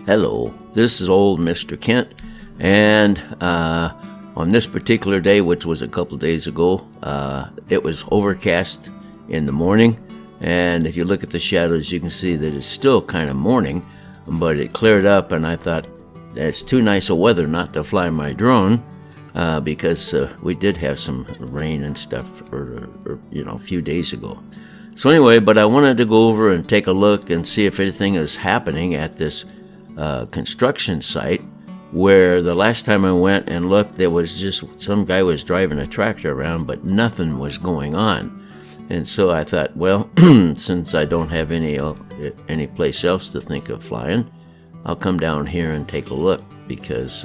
Hello, this is old Mr. Kent, and on this particular day, which was a couple days ago, it was overcast in the morning, and if you look at the shadows, you can see that it's still kind of morning, but it cleared up, and I thought, that's too nice of weather not to fly my drone, because we did have some rain and stuff a few days ago. So anyway, but I wanted to go over and take a look and see if anything is happening at this construction site, where the last time I went and looked, there was just some guy was driving a tractor around, but nothing was going on. And so I thought, well, since I don't have any place else to think of flying, I'll come down here and take a look, because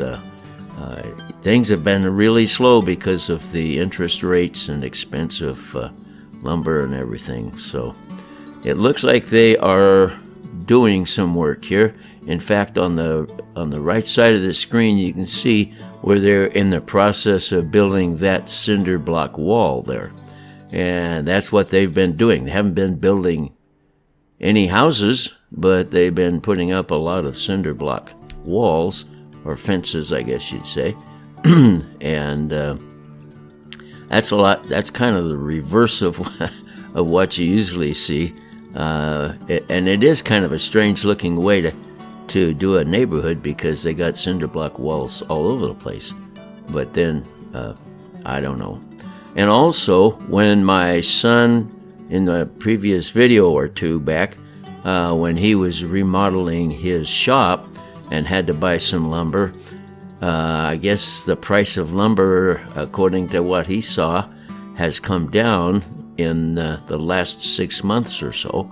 things have been really slow because of the interest rates and expense of lumber and everything. So it looks like they are doing some work here. In fact, on the right side of the screen, you can see where they're in the process of building that cinder block wall there. And that's what they've been doing. They haven't been building any houses, but they've been putting up a lot of cinder block walls, or fences, I guess you'd say. And that's a lot. That's kind of the reverse of what you usually see. And it is kind of a strange looking way to do a neighborhood, because they got cinder block walls all over the place. But then, I don't know. And also, when my son, in the previous video or two back, when he was remodeling his shop and had to buy some lumber, I guess the price of lumber, according to what he saw, has come down in the last 6 months or so.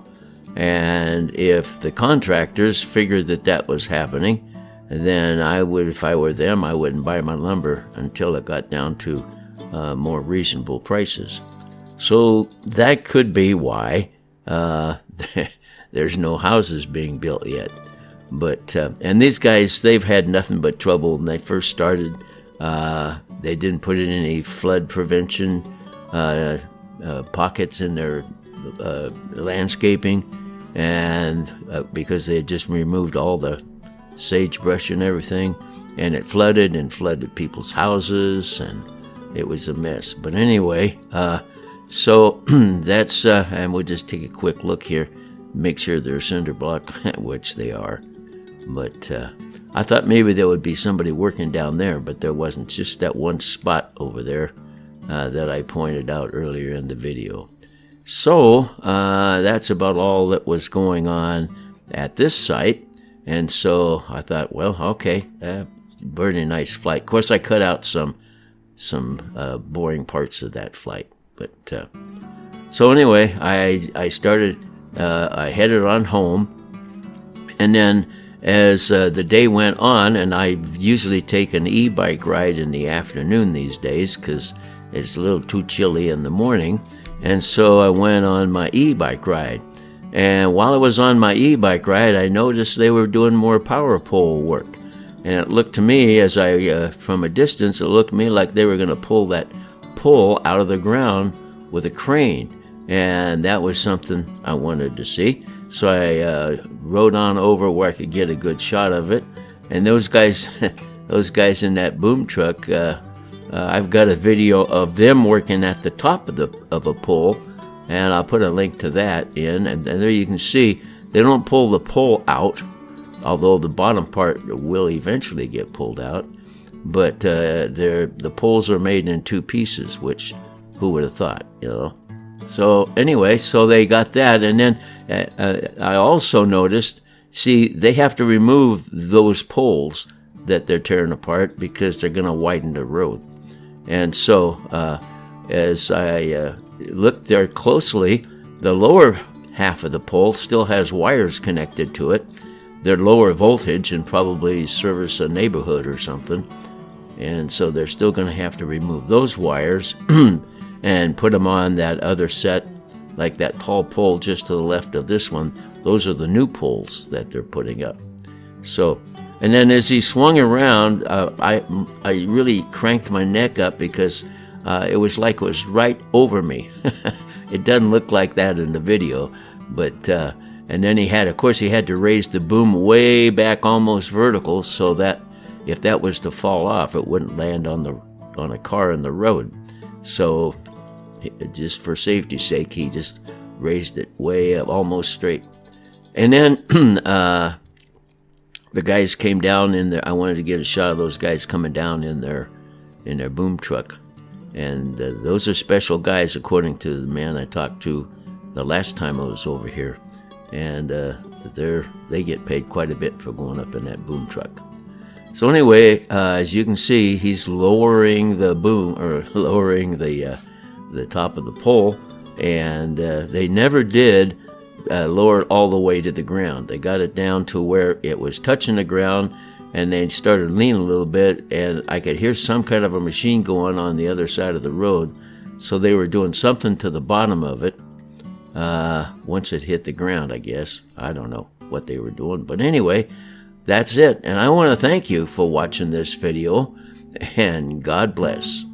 And if the contractors figured that was happening, then I would, if I were them, I wouldn't buy my lumber until it got down to more reasonable prices. So that could be why there's no houses being built yet. But and these guys, they've had nothing but trouble when they first started. They didn't put in any flood prevention pockets in their landscaping, and because they had just removed all the sagebrush and everything, and it flooded people's houses, and it was a mess. But anyway, so that's and we'll just take a quick look here, make sure they're cinder block, which they are. But I thought maybe there would be somebody working down there, but there wasn't. Just that one spot over there that I pointed out earlier in the video. So that's about all that was going on at this site. And so I thought, well, okay, very nice flight. Of course, I cut out some boring parts of that flight. But so anyway, I started. I headed on home, and then as the day went on, and I usually take an e-bike ride in the afternoon these days because it's a little too chilly in the morning. And so I went on my e-bike ride. And while I was on my e-bike ride, I noticed they were doing more power pole work. And it looked to me, as I, from a distance, it looked to me like they were going to pull that pole out of the ground with a crane. And that was something I wanted to see. So I rode on over where I could get a good shot of it. And those guys, in that boom truck, I've got a video of them working at the top of a pole, and I'll put a link to that in. And there you can see they don't pull the pole out, although the bottom part will eventually get pulled out. But the poles are made in two pieces, which who would have thought, you know? So anyway, so they got that, and then I also noticed, see, they have to remove those poles that they're tearing apart because they're going to widen the road. And so as I looked there closely, the lower half of the pole still has wires connected to it. They're lower voltage and probably service a neighborhood or something. And so they're still going to have to remove those wires and put them on that other set, like that tall pole just to the left of this one. Those are the new poles that they're putting up. So, and then as he swung around, I really cranked my neck up because it was like it was right over me. It doesn't look like that in the video, but And then of course, he had to raise the boom way back almost vertical so that if that was to fall off, it wouldn't land on a car in the road. So just for safety's sake, he just raised it way up, almost straight. And then the guys came down in there. I wanted to get a shot of those guys coming down in their boom truck. And those are special guys, according to the man I talked to the last time I was over here. And they get paid quite a bit for going up in that boom truck. So anyway, as you can see, he's lowering the boom, or lowering the top of the pole, and they never did lower it all the way to the ground. They got it down to where it was touching the ground, and they started leaning a little bit, and I could hear some kind of a machine going on the other side of the road. So they were doing something to the bottom of it once it hit the ground, I guess. I don't know what they were doing, but anyway, that's it. And I want to thank you for watching this video, and God bless.